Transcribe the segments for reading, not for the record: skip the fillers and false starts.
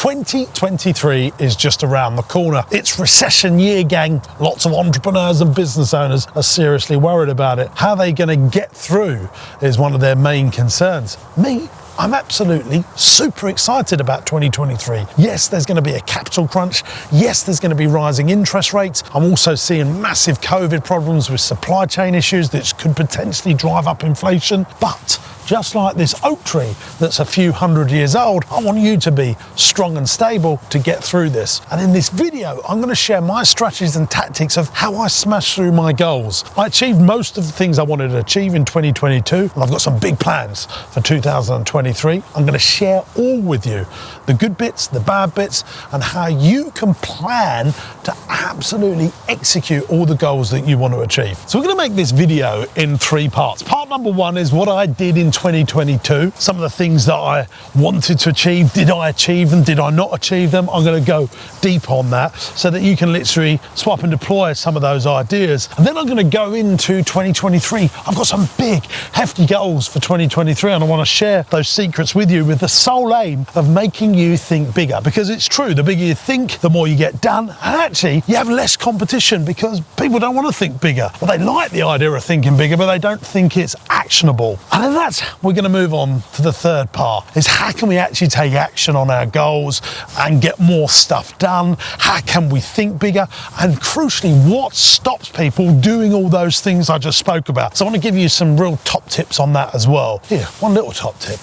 2023 is just around the corner. It's recession year, gang. Lots of entrepreneurs and business owners are seriously worried about it. How are they going to get through is one of their main concerns. Me, I'm absolutely super excited about 2023. Yes, there's going to be a capital crunch. Yes, there's going to be rising interest rates. I'm also seeing massive COVID problems with supply chain issues that could potentially drive up inflation. But just like this oak tree that's a few hundred years old, I want you to be strong and stable to get through this. And in this video, I'm going to share my strategies and tactics of how I smashed through my goals. I achieved most of the things I wanted to achieve in 2022, and I've got some big plans for 2023. I'm going to share all with you, the good bits, the bad bits, and how you can plan to absolutely execute all the goals that you want to achieve. So we're going to make this video in 3 parts. Part number 1 is what I did in 2022, some of the things that I wanted to achieve. Did I achieve them? Did I not achieve them? I'm going to go deep on that so that you can literally swap and deploy some of those ideas. And then I'm going to go into 2023. I've got some big, hefty goals for 2023, and I want to share those secrets with you with the sole aim of making you think bigger. Because it's true, the bigger you think, the more you get done. And actually, you have less competition because people don't want to think bigger. But they like the idea of thinking bigger, but they don't think it's actionable. And then we're going to move on to the third part, is how can we actually take action on our goals and get more stuff done? How can we think bigger? And crucially, what stops people doing all those things I just spoke about? So I want to give you some real top tips on that as well. Here, one little top tip.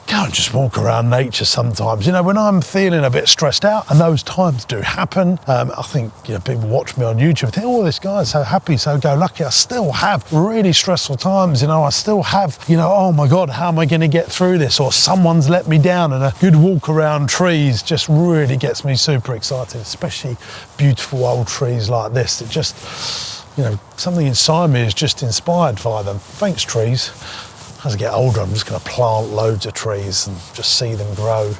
Go and just walk around nature sometimes. You know, when I'm feeling a bit stressed out, and those times do happen, I think, you know, people watch me on YouTube and think, oh, this guy's so happy, so go lucky. I still have really stressful times, you know, I still have, you know, oh my God, how am I going to get through this? Or someone's let me down, and a good walk around trees just really gets me super excited, especially beautiful old trees like this. It just, you know, something inside me is just inspired by them. Thanks, trees. As I get older, I'm just going to plant loads of trees and just see them grow.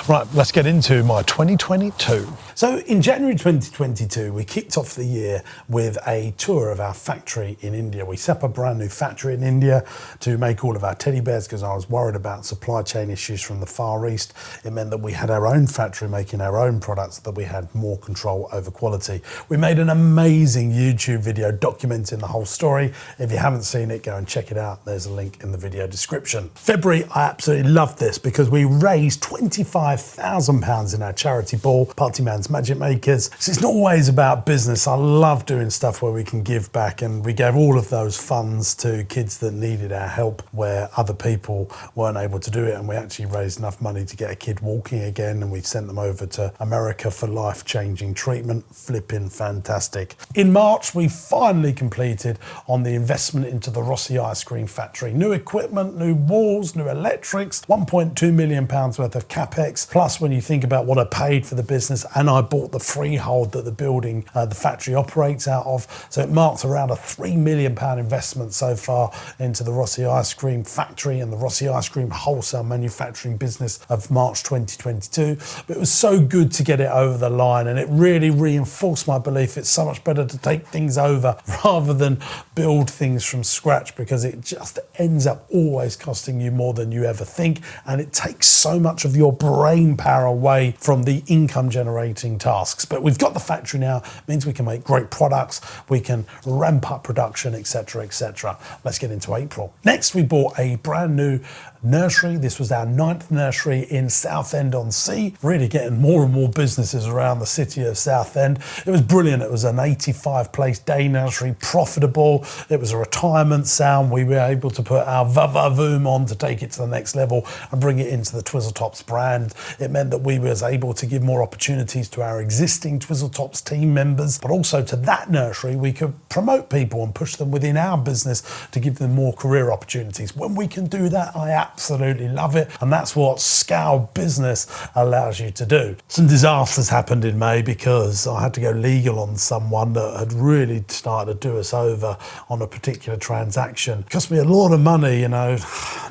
Right, let's get into my 2022. So in January 2022, we kicked off the year with a tour of our factory in India. We set up a brand new factory in India to make all of our teddy bears because I was worried about supply chain issues from the Far East. It meant that we had our own factory making our own products, that we had more control over quality. We made an amazing YouTube video documenting the whole story. If you haven't seen it, go and check it out. There's a link in the video description. February, I absolutely loved this because we raised £25,000 in our charity ball, Party Man's Magic Makers. So it's not always about business. I love doing stuff where we can give back, and we gave all of those funds to kids that needed our help where other people weren't able to do it, and we actually raised enough money to get a kid walking again, and we sent them over to America for life-changing treatment. Flipping fantastic. In March, we finally completed on the investment into the Rossi ice cream factory. New equipment, new walls, new electrics, £1.2 million worth of capex. Plus, when you think about what I paid for the business, and I bought the freehold that the building, the factory operates out of. So it marks around a £3 million investment so far into the Rossi ice cream factory and the Rossi ice cream wholesale manufacturing business of March 2022. But it was so good to get it over the line, and it really reinforced my belief it's so much better to take things over rather than build things from scratch, because it just ends up always costing you more than you ever think, and it takes so much of your brain power away from the income generating tasks. But we've got the factory now, means we can make great products, we can ramp up production, etc, etc. Let's get into April. Next, we bought a brand new nursery. This was our 9th nursery in Southend-on-Sea, really getting more and more businesses around the city of Southend. It was brilliant. It was an 85 place day nursery, profitable. It was a retirement sound. We were able to put our va-va-voom on to take it to the next level and bring it into the Twizzletops brand. It meant that we was able to give more opportunities to our existing Twizzletops team members, but also to that nursery we could promote people and push them within our business to give them more career opportunities. When we can do that, I absolutely love it, and that's what scale business allows you to do. Some disasters happened in May because I had to go legal on someone that had really started to do us over on a particular transaction. It cost me a lot of money, you know,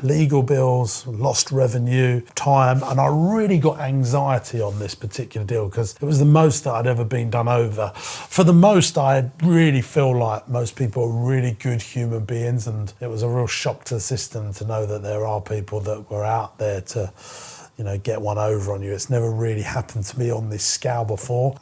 legal bills, lost revenue, time, and I really got anxiety on this particular deal because it was the most that I'd ever been done over. For the most, I really feel like most people are really good human beings, and it was a real shock to the system to know that there are people that were out there to get one over on you. It's never really happened to me on this scale before.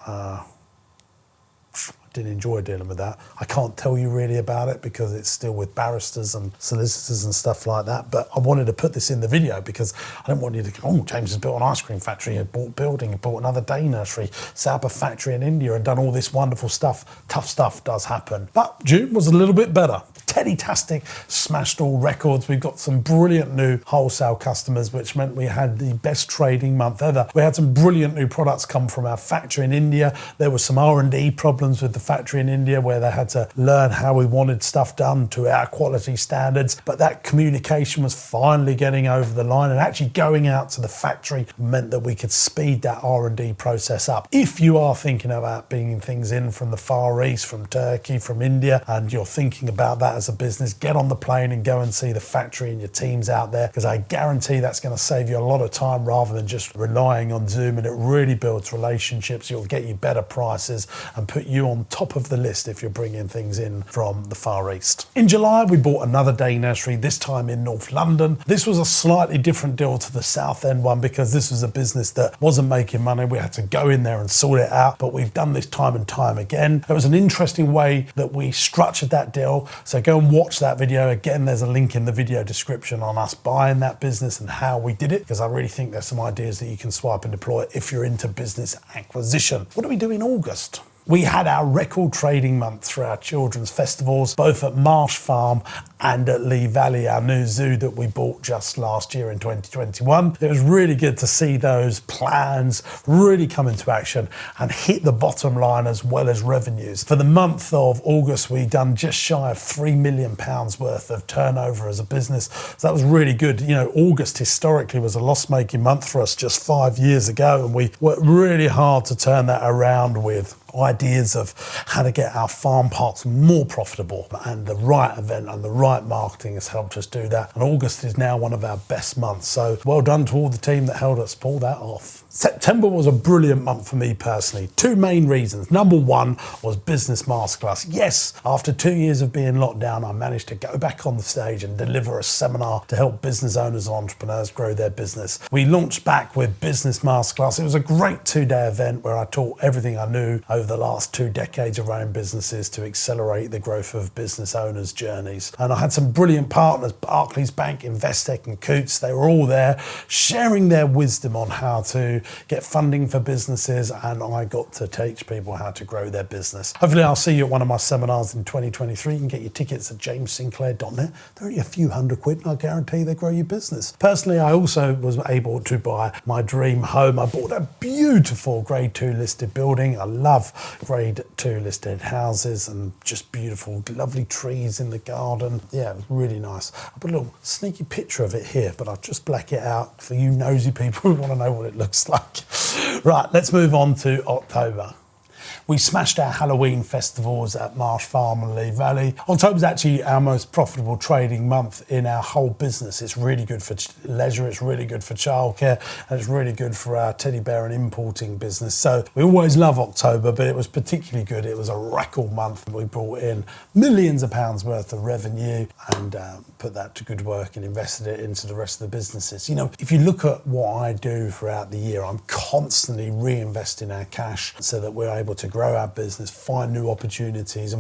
Didn't enjoy dealing with that. I can't tell you really about it because it's still with barristers and solicitors and stuff like that, but I wanted to put this in the video because I don't want you to go, oh, James has built an ice cream factory, he bought building, he bought another day nursery, set up a factory in India and done all this wonderful stuff. Tough stuff does happen. But June was a little bit better. Teddy-tastic, smashed all records. We've got some brilliant new wholesale customers, which meant we had the best trading month ever. We had some brilliant new products come from our factory in India. There were some R&D problems with the factory in India where they had to learn how we wanted stuff done to our quality standards, but that communication was finally getting over the line, and actually going out to the factory meant that we could speed that R&D process up. If you are thinking about bringing things in from the Far East, from Turkey, from India, and you're thinking about that as a business, get on the plane and go and see the factory and your teams out there, because I guarantee that's going to save you a lot of time rather than just relying on Zoom, and it really builds relationships. You'll get you better prices and put you on top of the list if you're bringing things in from the Far East. In July, we bought another day nursery, this time in North London. This was a slightly different deal to the South End one because this was a business that wasn't making money. We had to go in there and sort it out, but we've done this time and time again. It was an interesting way that we structured that deal, so go and watch that video. Again, there's a link in the video description on us buying that business and how we did it, because I really think there's some ideas that you can swipe and deploy if you're into business acquisition. What do we do in August? We had our record trading month through our children's festivals, both at Marsh Farm and at Lee Valley, our new zoo that we bought just last year in 2021. It was really good to see those plans really come into action and hit the bottom line as well as revenues. For the month of August, we done just shy of £3 million worth of turnover as a business. So that was really good. August historically was a loss-making month for us just 5 years ago, and we worked really hard to turn that around with ideas of how to get our farm parks more profitable, and the right event and the right marketing has helped us do that. And August is now one of our best months. So well done to all the team that helped us pull that off. September was a brilliant month for me personally. Two main reasons. Number one was Business Masterclass. Yes, after 2 years of being locked down, I managed to go back on the stage and deliver a seminar to help business owners and entrepreneurs grow their business. We launched back with Business Masterclass. It was a great 2-day event where I taught everything I knew over the last 2 decades of running businesses to accelerate the growth of business owners' journeys. And I had some brilliant partners, Barclays Bank, Investec and Coots. They were all there sharing their wisdom on how to get funding for businesses, and I got to teach people how to grow their business. Hopefully I'll see you at one of my seminars in 2023. You can get your tickets at jamessinclair.net. They're only a few £100 and I guarantee they grow your business. Personally, I also was able to buy my dream home. I bought a beautiful grade 2 listed building. I love grade 2 listed houses and just beautiful, lovely trees in the garden. Yeah, it was really nice. I put a little sneaky picture of it here, but I'll just black it out for you nosy people who want to know what it looks like. Right, let's move on to October. We smashed our Halloween festivals at Marsh Farm and Lee Valley. October's actually our most profitable trading month in our whole business. It's really good for leisure, it's really good for childcare, and it's really good for our teddy bear and importing business. So we always love October, but it was particularly good. It was a record month. We brought in millions of pounds worth of revenue and put that to good work and invested it into the rest of the businesses. If you look at what I do throughout the year, I'm constantly reinvesting our cash so that we're able to grow our business, find new opportunities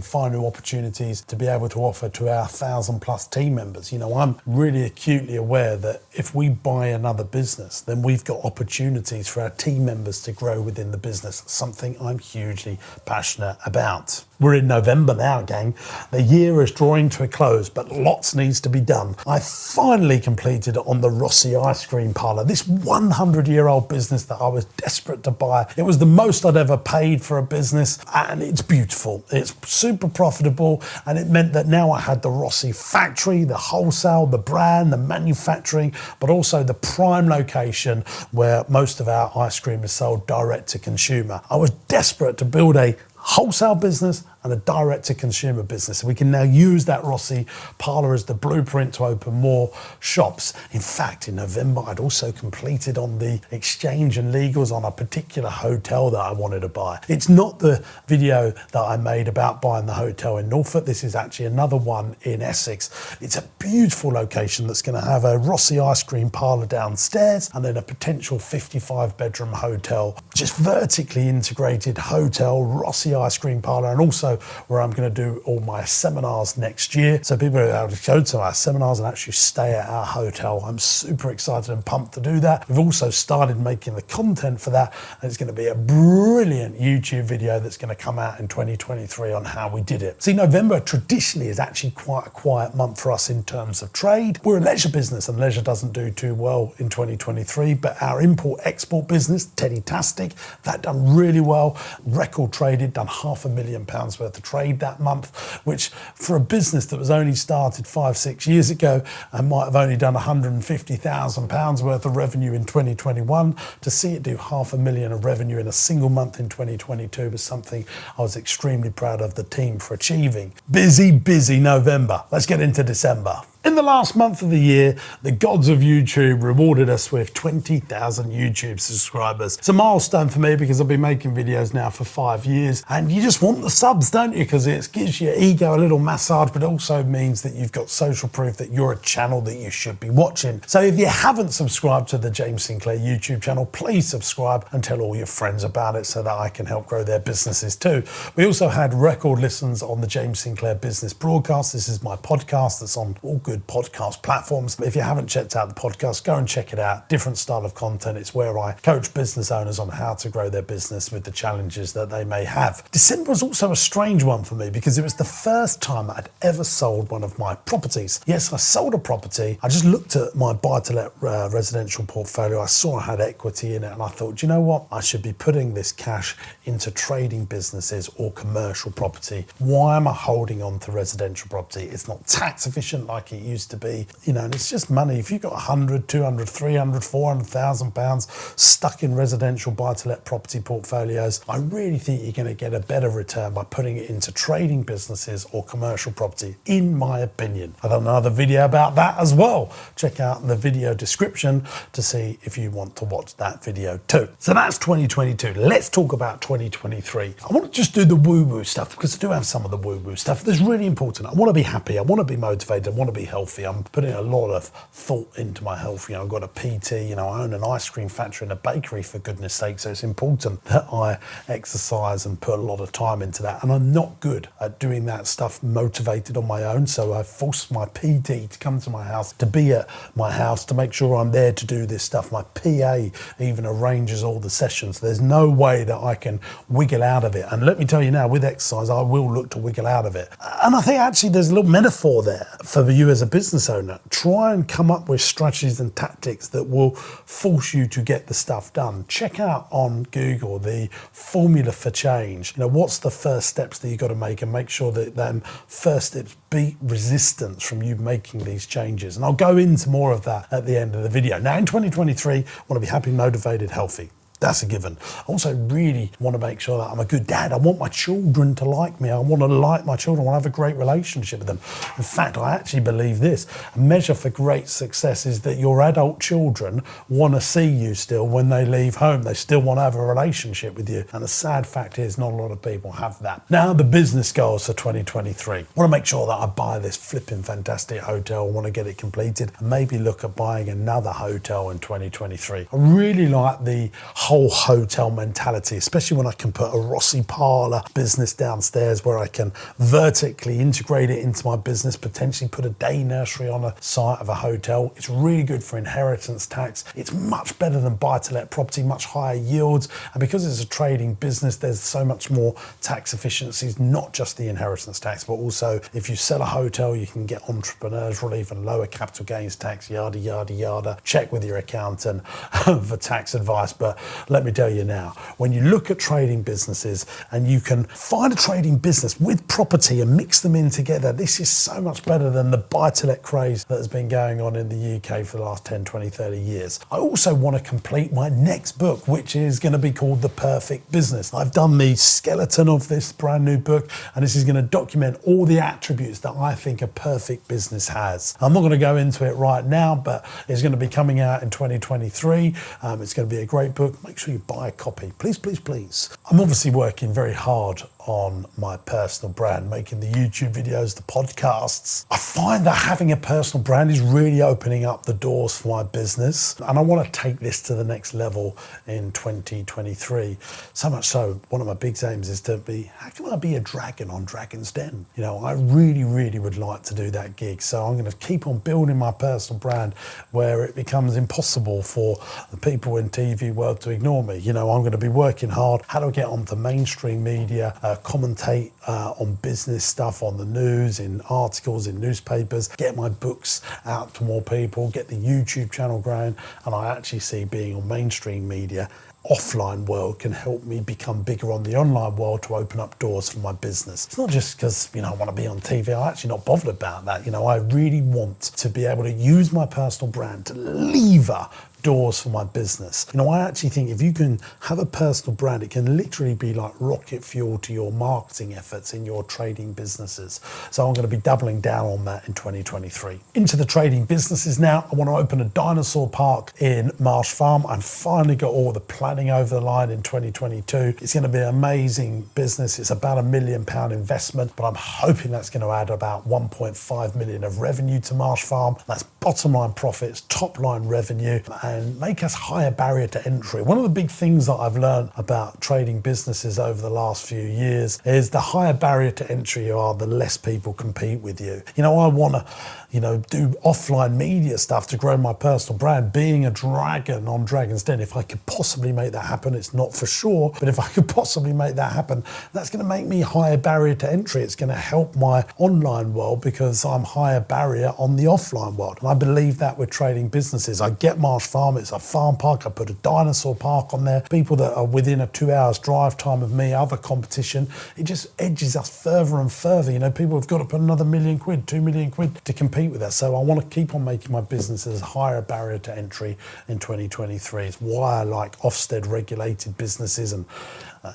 to be able to offer to our 1,000+ team members. I'm really acutely aware that if we buy another business, then we've got opportunities for our team members to grow within the business, something I'm hugely passionate about. We're in November now, gang. The year is drawing to a close, but lots needs to be done. I finally completed on the Rossi ice cream parlour, this 100-year-old business that I was desperate to buy. It was the most I'd ever paid for a business, and it's beautiful. It's super profitable, and it meant that now I had the Rossi factory, the wholesale, the brand, the manufacturing, but also the prime location where most of our ice cream is sold direct to consumer. I was desperate to build a wholesale business and a direct-to-consumer business. We can now use that Rossi Parlour as the blueprint to open more shops. In fact, in November, I'd also completed on the exchange and legals on a particular hotel that I wanted to buy. It's not the video that I made about buying the hotel in Norfolk. This is actually another one in Essex. It's a beautiful location that's going to have a Rossi ice cream parlour downstairs and then a potential 55-bedroom hotel, just vertically integrated hotel, Rossi ice cream parlour, and also where I'm going to do all my seminars next year. So people are able to go to our seminars and actually stay at our hotel. I'm super excited and pumped to do that. We've also started making the content for that, and it's going to be a brilliant YouTube video that's going to come out in 2023 on how we did it. See, November traditionally is actually quite a quiet month for us in terms of trade. We're a leisure business and leisure doesn't do too well in 2023, but our import-export business, Teddy-tastic, that done really well. Record traded, done £500,000 worth of trade that month, which for a business that was only started 5-6 years ago and might have only done £150,000 worth of revenue in 2021, to see it do £500,000 of revenue in a single month in 2022 was something I was extremely proud of the team for achieving. Busy November. Let's get into December. In the last month of the year, the gods of YouTube rewarded us with 20,000 YouTube subscribers. It's a milestone for me because I've been making videos now for 5 years, and you just want the subs, don't you? Because it gives your ego a little massage, but it also means that you've got social proof that you're a channel that you should be watching. So if you haven't subscribed to the James Sinclair YouTube channel, please subscribe and tell all your friends about it so that I can help grow their businesses too. We also had record listens on the James Sinclair Business Broadcast. This is my podcast that's on all good podcast platforms. If you haven't checked out the podcast, go and check it out. Different style of content. It's where I coach business owners on how to grow their business with the challenges that they may have. December was also a strange one for me because it was the first time I'd ever sold one of my properties. Yes, I sold a property. I just looked at my buy-to-let residential portfolio. I saw I had equity in it and I thought, you know what? I should be putting this cash into trading businesses or commercial property. Why am I holding on to residential property? It's not tax efficient like it used to be, you know, and it's just money. If you've got 100, 200, 300, 400,000 pounds stuck in residential buy-to-let property portfolios, I really think you're going to get a better return by putting it into trading businesses or commercial property, in my opinion. I've done another video about that as well. Check out the video description to see if you want to watch that video too. So that's 2022. Let's talk about 2023. I want to just do the woo-woo stuff because I do have some of the woo-woo stuff that's really important. I want to be happy. I want to be motivated. I want to be healthy. I'm putting a lot of thought into my health. You know, I've got a PT, you know, I own an ice cream factory and a bakery for goodness sake. So it's important that I exercise and put a lot of time into that. And I'm not good at doing that stuff motivated on my own. So I forced my PD to come to my house, to be at my house, to make sure I'm there to do this stuff. My PA even arranges all the sessions. There's no way that I can wiggle out of it. And let me tell you now, with exercise, I will look to wiggle out of it. And I think actually there's a little metaphor there for you as a business owner. Try and come up with strategies and tactics that will force you to get the stuff done. Check out on Google the formula for change. You know, what's the first steps that you've got to make, and make sure that them first steps beat resistance from you making these changes. And I'll go into more of that at the end of the video. Now in 2023, I want to be happy, motivated, healthy. That's a given. I also really want to make sure that I'm a good dad. I want my children to like me. I want to like my children. I want to have a great relationship with them. In fact, I actually believe this. A measure for great success is that your adult children want to see you still when they leave home. They still want to have a relationship with you. And the sad fact is not a lot of people have that. Now, the business goals for 2023. I want to make sure that I buy this flipping fantastic hotel. I want to get it completed and maybe look at buying another hotel in 2023. I really like the whole hotel mentality, especially when I can put a Rossi Parlour business downstairs where I can vertically integrate it into my business, potentially put a day nursery on a site of a hotel. It's really good for inheritance tax. It's much better than buy-to-let property, much higher yields. And because it's a trading business, there's so much more tax efficiencies, not just the inheritance tax, but also if you sell a hotel, you can get entrepreneurs relief and lower capital gains tax, yada, yada, yada. Check with your accountant for tax advice. But let me tell you now, when you look at trading businesses and you can find a trading business with property and mix them in together, this is so much better than the buy-to-let craze that has been going on in the UK for the last 10, 20, 30 years. I also want to complete my next book, which is going to be called The Perfect Business. I've done the skeleton of this brand new book, and this is going to document all the attributes that I think a perfect business has. I'm not going to go into it right now, but it's going to be coming out in 2023. It's going to be a great book. Make sure you buy a copy. Please, please, please. I'm obviously working very hard on my personal brand, making the YouTube videos, the podcasts. I find that having a personal brand is really opening up the doors for my business, and I want to take this to the next level in 2023. So much so, one of my big aims is to be, how can I be a dragon on Dragon's Den? You know, I really, really would like to do that gig. So I'm going to keep on building my personal brand where it becomes impossible for the people in TV world to ignore me. You know, I'm going to be working hard. How do I get onto mainstream media, commentate on business stuff on the news, in articles, in newspapers, get my books out to more people, get the YouTube channel growing. And I actually see being on mainstream media, offline world, can help me become bigger on the online world to open up doors for my business. It's not just because, you know, I want to be on TV. I'm actually not bothered about that. You know, I really want to be able to use my personal brand to lever doors for my business. You know, I actually think if you can have a personal brand, it can literally be like rocket fuel to your marketing efforts in your trading businesses. So I'm going to be doubling down on that in 2023. Into the trading businesses now. I want to open a dinosaur park in Marsh Farm. I've finally got all the planning over the line in 2022. It's going to be an amazing business. It's about £1 million investment, but I'm hoping that's going to add about 1.5 million of revenue to Marsh Farm. That's bottom line profits, top line revenue, and make us higher barrier to entry. One of the big things that I've learned about trading businesses over the last few years is the higher barrier to entry you are, the less people compete with you. You know, I want to, you know, do offline media stuff to grow my personal brand, being a dragon on Dragon's Den. If I could possibly make that happen, it's not for sure, but if I could possibly make that happen, that's going to make me higher barrier to entry. It's going to help my online world because I'm higher barrier on the offline world. And I believe that with trading businesses. I get Marsh Farm, it's a farm park. I put a dinosaur park on there. People that are within a 2 hours drive time of me, other competition, it just edges us further and further. You know, people have got to put another £1 million, £2 million to compete with us. So I want to keep on making my businesses a higher barrier to entry in 2023. It's why I like Ofsted regulated businesses, and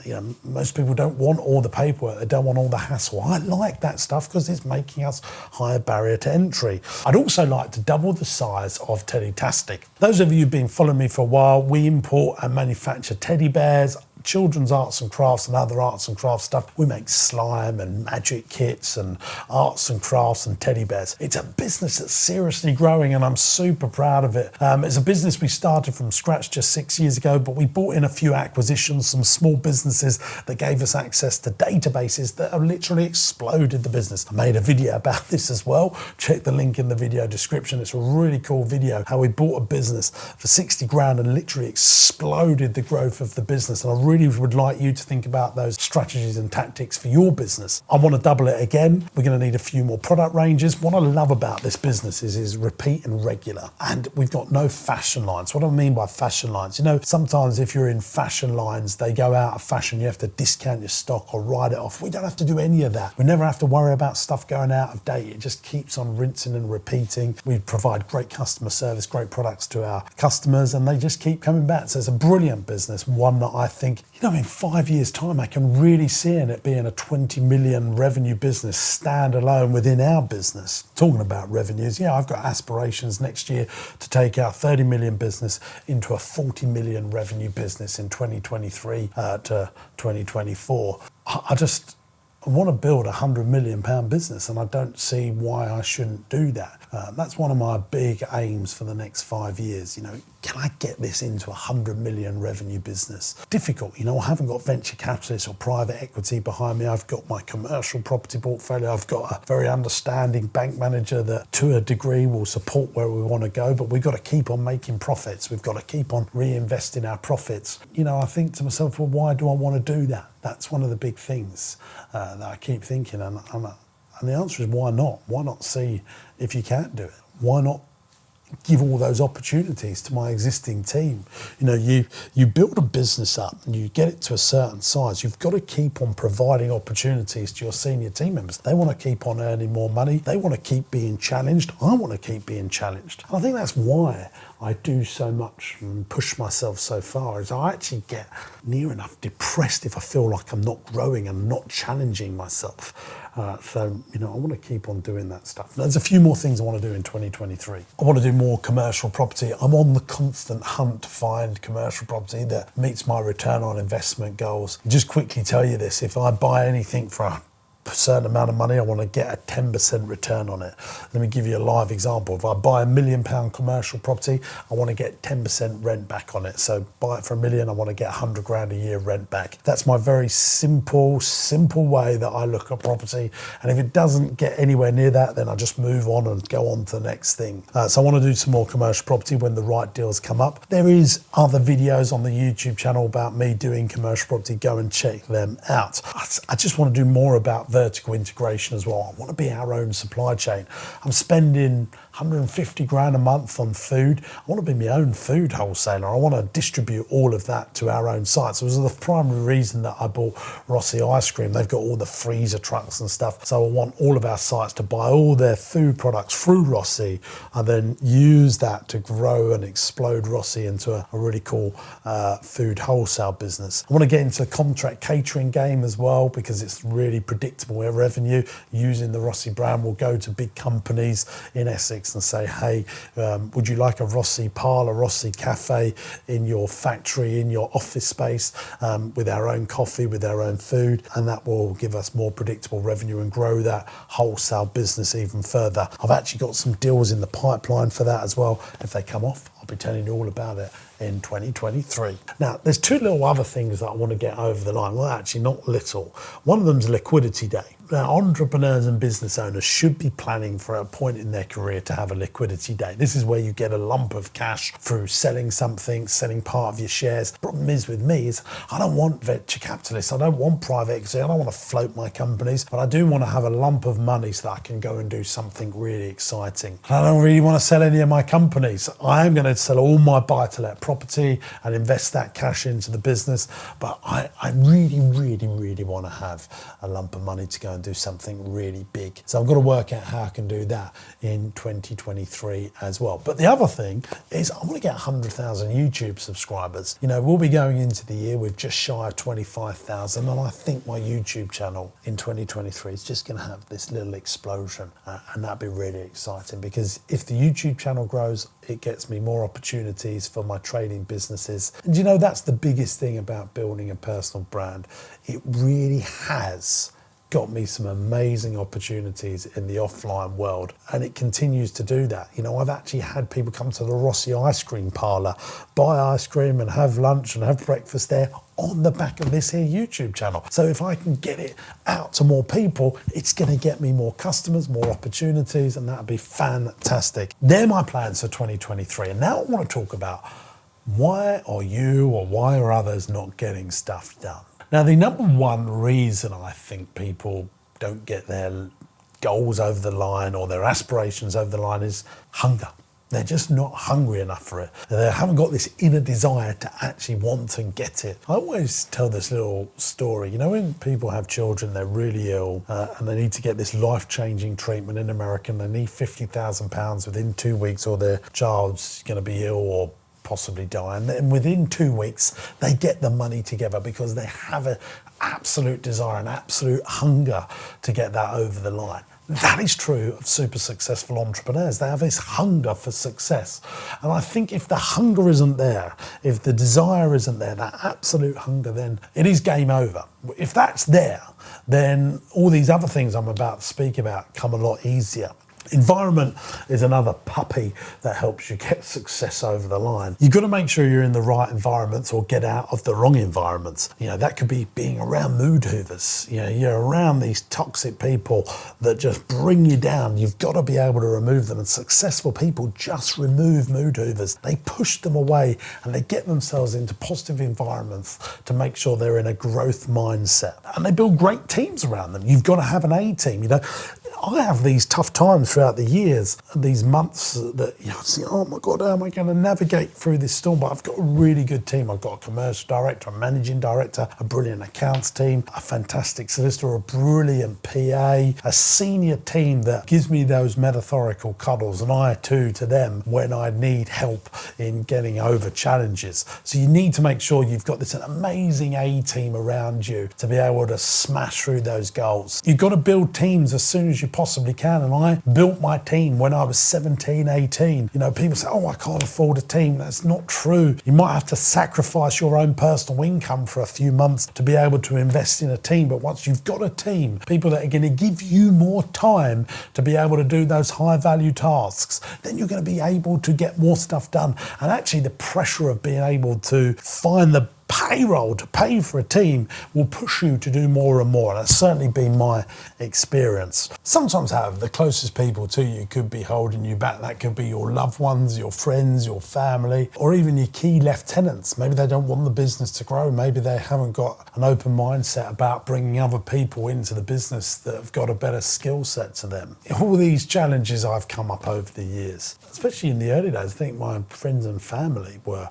you know, most people don't want all the paperwork, they don't want all the hassle. I like that stuff because it's making us higher barrier to entry. I'd also like to double the size of Teddytastic. Those of you who've been following me for a while, we import and manufacture teddy bears, children's arts and crafts and other arts and crafts stuff. We make slime and magic kits and arts and crafts and teddy bears. It's a business that's seriously growing and I'm super proud of it. It's a business we started from scratch just 6 years ago, but we bought in a few acquisitions, some small businesses that gave us access to databases that have literally exploded the business. I made a video about this as well. Check the link in the video description. It's a really cool video, how we bought a business for 60 grand and literally exploded the growth of the business. And I really would like you to think about those strategies and tactics for your business. I want to double it again. We're going to need a few more product ranges. What I love about this business is repeat and regular. And we've got no fashion lines. What do I mean by fashion lines? You know, sometimes if you're in fashion lines, they go out of fashion. You have to discount your stock or write it off. We don't have to do any of that. We never have to worry about stuff going out of date. It just keeps on rinsing and repeating. We provide great customer service, great products to our customers, and they just keep coming back. So it's a brilliant business, one that I think, you know, in 5 years' time, I can really see it being a 20 million revenue business standalone within our business. Talking about revenues, yeah, I've got aspirations next year to take our 30 million business into a 40 million revenue business in 2023 to 2024. I want to build a £100 million business, and I don't see why I shouldn't do that. That's one of my big aims for the next 5 years. You know, can I get this into a 100 million revenue business? Difficult, you know, I haven't got venture capitalists or private equity behind me. I've got my commercial property portfolio. I've got a very understanding bank manager that to a degree will support where we want to go, but we've got to keep on making profits. We've got to keep on reinvesting our profits. You know, I think to myself, well, why do I want to do that? That's one of the big things that I keep thinking, and the answer is why not? Why not see if you can do it? Why not give all those opportunities to my existing team. You know, you build a business up and you get it to a certain size. You've got to keep on providing opportunities to your senior team members. They want to keep on earning more money. They want to keep being challenged. I want to keep being challenged. And I think that's why I do so much and push myself so far, is I actually get near enough depressed if I feel like I'm not growing and not challenging myself. So, you know, I want to keep on doing that stuff. There's a few more things I want to do in 2023. I want to do more commercial property. I'm on the constant hunt to find commercial property that meets my return on investment goals. Just quickly tell you this, if I buy anything for a certain amount of money, I want to get a 10% return on it. Let me give you a live example. If I buy £1 million commercial property, I want to get 10% rent back on it. So buy it for £1 million, I want to get 100 grand a year rent back. That's my very simple way that I look at property. And if it doesn't get anywhere near that, then I just move on and go on to the next thing. So I want to do some more commercial property when the right deals come up. There is other videos on the YouTube channel about me doing commercial property. Go and check them out. I just want to do more about vertical integration as well. I want to be our own supply chain. I'm spending 150 grand a month on food. I want to be my own food wholesaler. I want to distribute all of that to our own sites. It was the primary reason that I bought Rossi Ice Cream. They've got all the freezer trucks and stuff. So I want all of our sites to buy all their food products through Rossi and then use that to grow and explode Rossi into a really cool food wholesale business. I want to get into the contract catering game as well, because it's really predictable revenue. Using the Rossi brand, will go to big companies in Essex and say, hey, would you like a Rossi parlour, Rossi cafe in your factory, in your office space, with our own coffee, with our own food? And that will give us more predictable revenue and grow that wholesale business even further. I've actually got some deals in the pipeline for that as well. If they come off, I'll be telling you all about it in 2023. Now, there's two little other things that I want to get over the line. Well, actually, not little. One of them's liquidity day. Now, entrepreneurs and business owners should be planning for a point in their career to have a liquidity day. This is where you get a lump of cash through selling something, selling part of your shares. The problem is with me is I don't want venture capitalists. I don't want private equity. I don't want to float my companies, but I do want to have a lump of money so that I can go and do something really exciting. I don't really want to sell any of my companies. I am going to sell all my buy-to-let property and invest that cash into the business, but I really want to have a lump of money to go and do something really big. So I've got to work out how I can do that in 2023 as well. But the other thing is I want to get 100,000 YouTube subscribers. You know, we'll be going into the year with just shy of 25,000, and I think my YouTube channel in 2023 is just going to have this little explosion, and that'd be really exciting, because if the YouTube channel grows, it gets me more opportunities for my trading businesses. And you know, that's the biggest thing about building a personal brand. It really has got me some amazing opportunities in the offline world, and it continues to do that. You know, I've actually had people come to the Rossi Ice Cream parlour, buy ice cream and have lunch and have breakfast there on the back of this here YouTube channel. So if I can get it out to more people, it's going to get me more customers, more opportunities, and that'd be fantastic. They're my plans for 2023. And now I want to talk about why are you or why are others not getting stuff done? Now, the number one reason I think people don't get their goals over the line or their aspirations over the line is hunger. They're just not hungry enough for it. They haven't got this inner desire to actually want and get it. I always tell this little story. You know, when people have children, they're really ill and they need to get this life-changing treatment in America, and they need £50,000 within 2 weeks or their child's going to be ill or possibly die, and then within 2 weeks they get the money together because they have an absolute desire, an absolute hunger to get that over the line. That is true of super successful entrepreneurs. They have this hunger for success. And I think if the hunger isn't there, if the desire isn't there, that absolute hunger, then it is game over. If that's there, then all these other things I'm about to speak about come a lot easier. Environment is another puppy that helps you get success over the line. You've got to make sure you're in the right environments or get out of the wrong environments. You know, that could be being around mood hoovers. You know, you're around these toxic people that just bring you down. You've got to be able to remove them. And successful people just remove mood hoovers. They push them away and they get themselves into positive environments to make sure they're in a growth mindset. And they build great teams around them. You've got to have an A team. You know, I have these tough times throughout the years, these months that you see, oh my God, how am I going to navigate through this storm? But I've got a really good team. I've got a commercial director, a managing director, a brilliant accounts team, a fantastic solicitor, a brilliant PA, a senior team that gives me those metaphorical cuddles, and I too to them when I need help in getting over challenges. So you need to make sure you've got this amazing A team around you to be able to smash through those goals. You've got to build teams as soon as you possibly can, and I built my team when I was 17, 18. You know, people say, oh, I can't afford a team. That's not true. You might have to sacrifice your own personal income for a few months to be able to invest in a team, but once you've got a team, people that are going to give you more time to be able to do those high value tasks, then you're going to be able to get more stuff done. And actually the pressure of being able to find the payroll to pay for a team will push you to do more and more, and that's certainly been my experience. Sometimes, however, the closest people to you could be holding you back. That could be your loved ones, your friends, your family, or even your key lieutenants. Maybe they don't want the business to grow. Maybe they haven't got an open mindset about bringing other people into the business that have got a better skill set to them. All these challenges I've come up over the years, especially in the early days. I think my friends and family were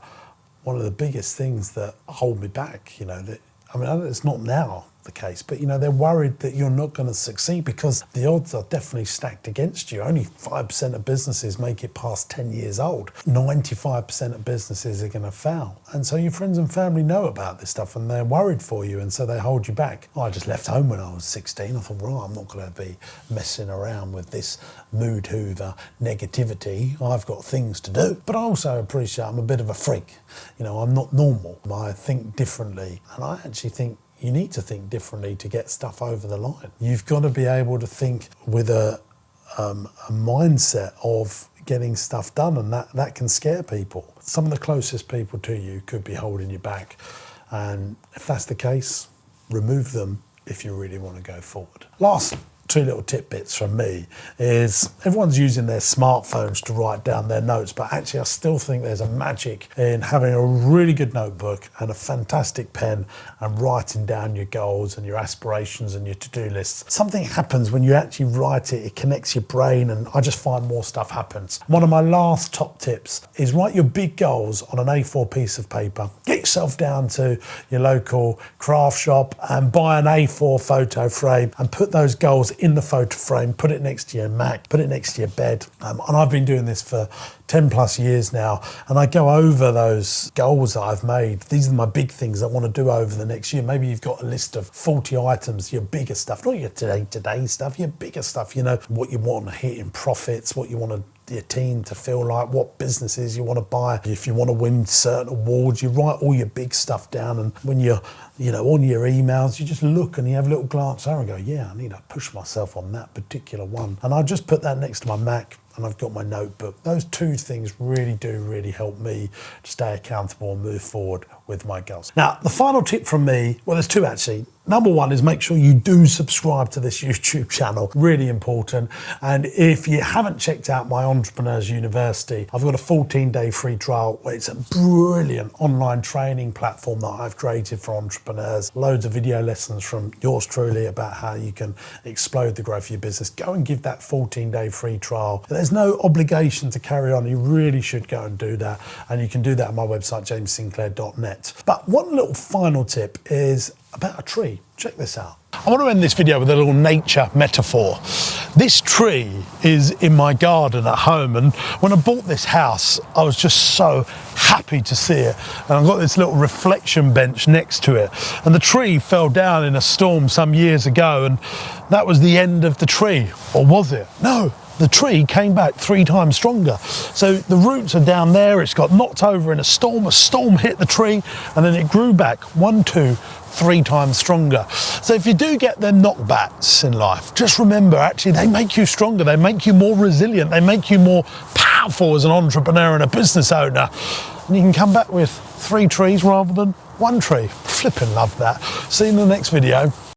one of the biggest things that hold me back. You know, that, I mean, it's not now the case, but you know, they're worried that you're not going to succeed because the odds are definitely stacked against you. Only 5% of businesses make it past 10 years old. 95% of businesses are going to fail. And so your friends and family know about this stuff and they're worried for you, and so they hold you back. I just left home when I was 16. I thought, right, I'm not going to be messing around with this mood hoover negativity. I've got things to do. But I also appreciate I'm a bit of a freak. You know, I'm not normal. I think differently, and I actually think you need to think differently to get stuff over the line. You've got to be able to think with a mindset of getting stuff done, and that can scare people. Some of the closest people to you could be holding you back, and if that's the case, remove them if you really want to go forward. Last two little tidbits from me is everyone's using their smartphones to write down their notes, but actually I still think there's a magic in having a really good notebook and a fantastic pen and writing down your goals and your aspirations and your to-do lists. Something happens when you actually write it, it connects your brain, and I just find more stuff happens. One of my last top tips is write your big goals on an A4 piece of paper. Get yourself down to your local craft shop and buy an A4 photo frame and put those goals in the photo frame, put it next to your Mac, put it next to your bed. And I've been doing this for 10 plus years now, and I go over those goals that I've made. These are my big things I want to do over the next year. Maybe you've got a list of 40 items, your bigger stuff, not your today stuff, your bigger stuff, you know, what you want to hit in profits, what you want your team to feel like, what businesses you want to buy. If you want to win certain awards, you write all your big stuff down, and when you're on your emails, you just look and you have a little glance over and go, yeah, I need to push myself on that particular one. And I just put that next to my Mac, and I've got my notebook. Those two things really help me to stay accountable and move forward with my goals. Now, the final tip from me, well, there's two actually. Number one is make sure you do subscribe to this YouTube channel, really important. And if you haven't checked out my Entrepreneurs University, I've got a 14-day free trial where it's a brilliant online training platform that I've created for entrepreneurs. Loads of video lessons from yours truly about how you can explode the growth of your business. Go and give that 14-day free trial. There's no obligation to carry on. You really should go and do that. And you can do that on my website, jamessinclair.net. But one little final tip is about a tree. Check this out. I want to end this video with a little nature metaphor. This tree is in my garden at home, and when I bought this house, I was just so happy to see it. And I've got this little reflection bench next to it. And the tree fell down in a storm some years ago, and that was the end of the tree. Or was it? No. The tree came back 3 times stronger. So the roots are down there, it's got knocked over in a storm hit the tree, and then it grew back 1, 2, 3 times stronger. So if you do get them knockbacks in life, just remember, actually, they make you stronger, they make you more resilient, they make you more powerful as an entrepreneur and a business owner. And you can come back with 3 trees rather than 1 tree. Flipping love that. See you in the next video.